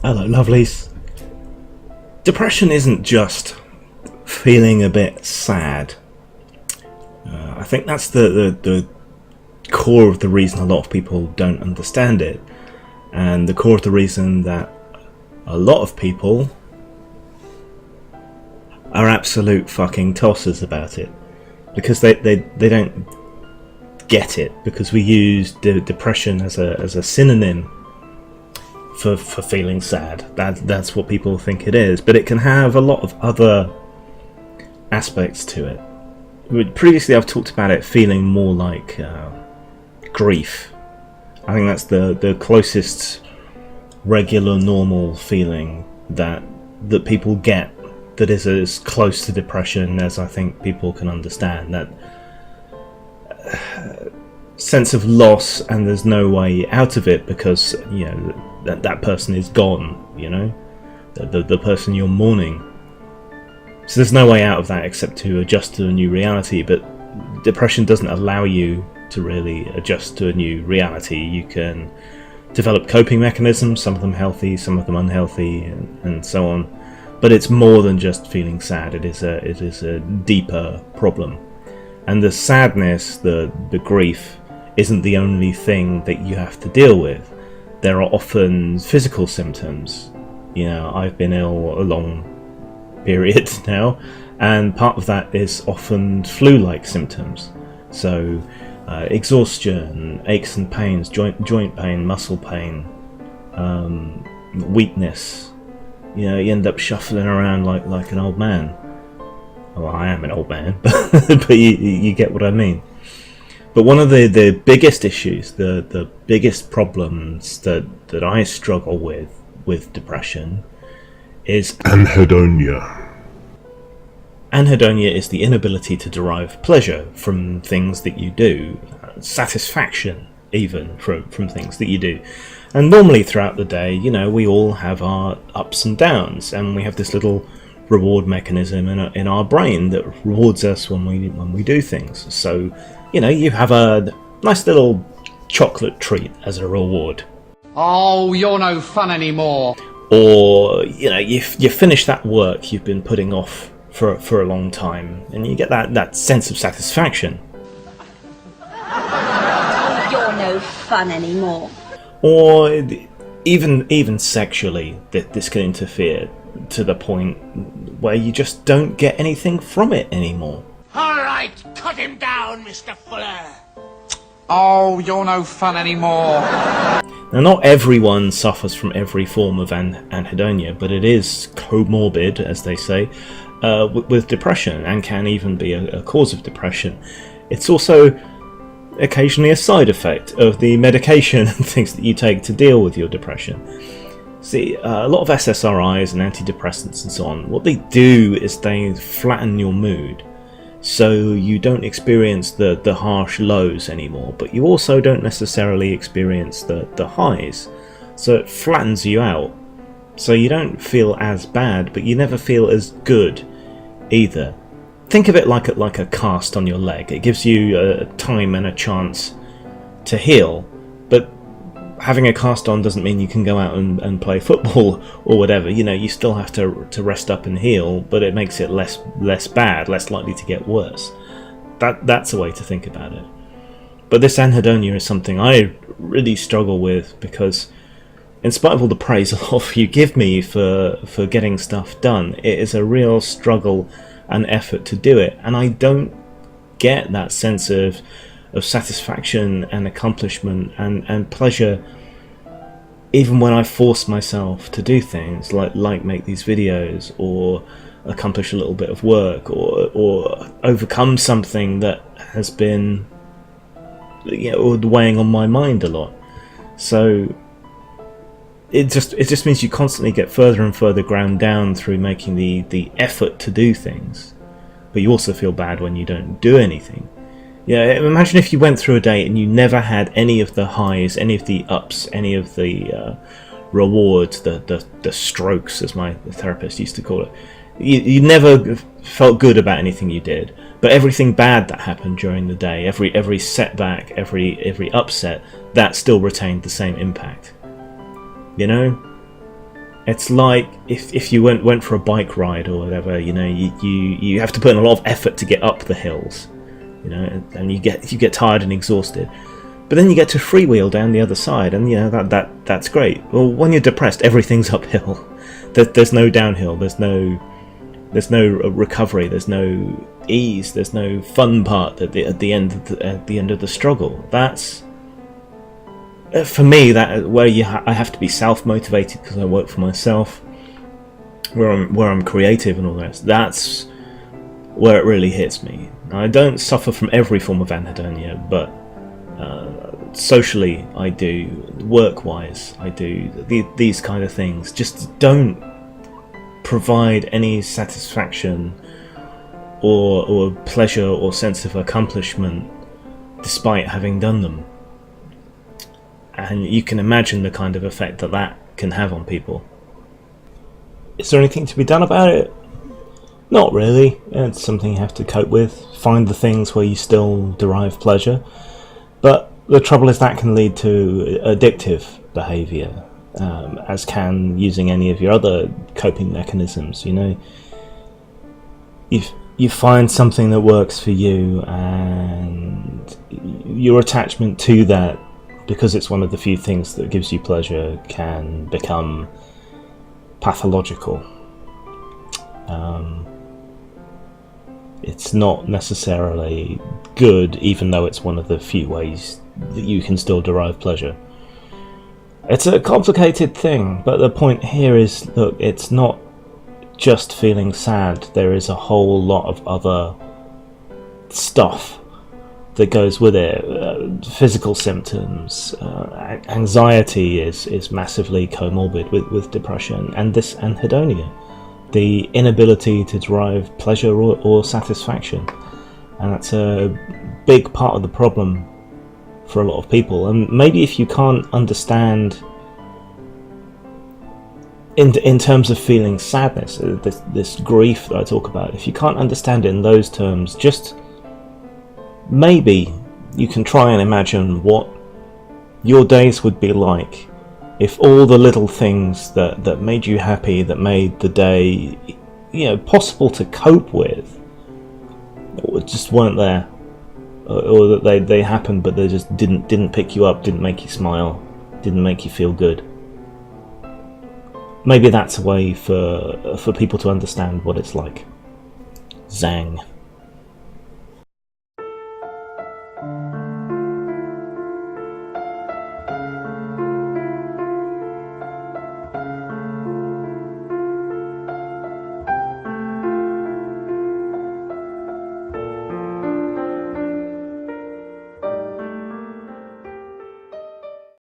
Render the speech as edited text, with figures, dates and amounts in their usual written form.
Hello, lovelies. Depression isn't just feeling a bit sad. I think that's the core of the reason a lot of people don't understand it, and the core of the reason that a lot of people are absolute fucking tossers about it, because they don't get it, because we use depression as a synonym for feeling sad. That's what people think it is, but it can have a lot of other aspects to it. Previously I've talked about it feeling more like grief. I think that's the closest regular normal feeling that people get, that is as close to depression as I think people can understand. That sense of loss, and there's no way out of it, because that person is gone, the person you're mourning. So there's no way out of that except to adjust to a new reality. But depression doesn't allow you to really adjust to a new reality. You can develop coping mechanisms, some of them healthy, some of them unhealthy, and so on. But it's more than just feeling sad. It is a deeper problem. And the sadness, the grief, isn't the only thing that you have to deal with. There are often physical symptoms. I've been ill a long period now, and part of that is often flu-like symptoms. So exhaustion, aches and pains, joint pain, muscle pain, weakness. You end up shuffling around like an old man. Well, I am an old man, but you get what I mean. But one of the biggest issues, the biggest problems that I struggle with depression is anhedonia. Anhedonia is the inability to derive pleasure from things that you do, satisfaction even from things that you do. And normally throughout the day, we all have our ups and downs, and we have this little reward mechanism in our brain that rewards us when we do things. So you have a nice little chocolate treat as a reward. Oh, you're no fun anymore. Or you finish that work you've been putting off for a long time, and you get that sense of satisfaction. You're no fun anymore. Or even sexually, this can interfere to the point where you just don't get anything from it anymore. All right, cut him down, Mr. Fuller. Oh, you're no fun anymore. Now, not everyone suffers from every form of anhedonia, but it is comorbid, as they say, with depression, and can even be a cause of depression. It's also occasionally a side effect of the medication and things that you take to deal with your depression. See, a lot of SSRIs and antidepressants and so on, what they do is they flatten your mood, so you don't experience the harsh lows anymore, but you also don't necessarily experience the highs. So it flattens you out, so you don't feel as bad, but you never feel as good either. Think of it like a cast on your leg. It gives you a time and a chance to heal, but having a cast on doesn't mean you can go out and play football or whatever. You still have to rest up and heal, but it makes it less bad, less likely to get worse. That's a way to think about it. But this anhedonia is something I really struggle with, because in spite of all the praise a lot of you give me for getting stuff done, it is a real struggle and effort to do it, and I don't get that sense of satisfaction and accomplishment and pleasure even when I force myself to do things like make these videos, or accomplish a little bit of work, or overcome something that has been weighing on my mind a lot. So it just means you constantly get further and further ground down through making the effort to do things, but you also feel bad when you don't do anything. Imagine if you went through a day and you never had any of the highs, any of the ups, any of the rewards, the strokes, as my therapist used to call it. You never felt good about anything you did, but everything bad that happened during the day, every setback, every upset, that still retained the same impact. It's like if you went for a bike ride or whatever, you know, you have to put in a lot of effort to get up the hills, you know, and you get tired and exhausted. But then you get to freewheel down the other side, and you know that's great. Well, when you're depressed, everything's uphill. There's no downhill. There's no recovery. There's no ease. There's no fun part at the end of the struggle. That's for me, that where I have to be self-motivated because I work for myself, where I'm creative and all that. That's where it really hits me. Now, I don't suffer from every form of anhedonia, but socially I do, work-wise I do. These kind of things just don't provide any satisfaction or pleasure or sense of accomplishment despite having done them. And you can imagine the kind of effect that can have on people. Is there anything to be done about it? Not really. It's something you have to cope with. Find the things where you still derive pleasure. But the trouble is that can lead to addictive behaviour, as can using any of your other coping mechanisms. You know, you find something that works for you, and your attachment to that, because it's one of the few things that gives you pleasure, can become pathological. It's not necessarily good, even though it's one of the few ways that you can still derive pleasure. It's a complicated thing, but the point here is, look, it's not just feeling sad. There is a whole lot of other stuff that goes with it. Physical symptoms, anxiety is massively comorbid with depression, and this anhedonia, the inability to derive pleasure or satisfaction. And that's a big part of the problem for a lot of people. And maybe if you can't understand in terms of feeling sadness, this grief that I talk about, if you can't understand it in those terms, just maybe you can try and imagine what your days would be like if all the little things that made you happy, that made the day, you know, possible to cope with, just weren't there, or that they happened but they just didn't pick you up, didn't make you smile, didn't make you feel good. Maybe that's a way for people to understand what it's like. Zang.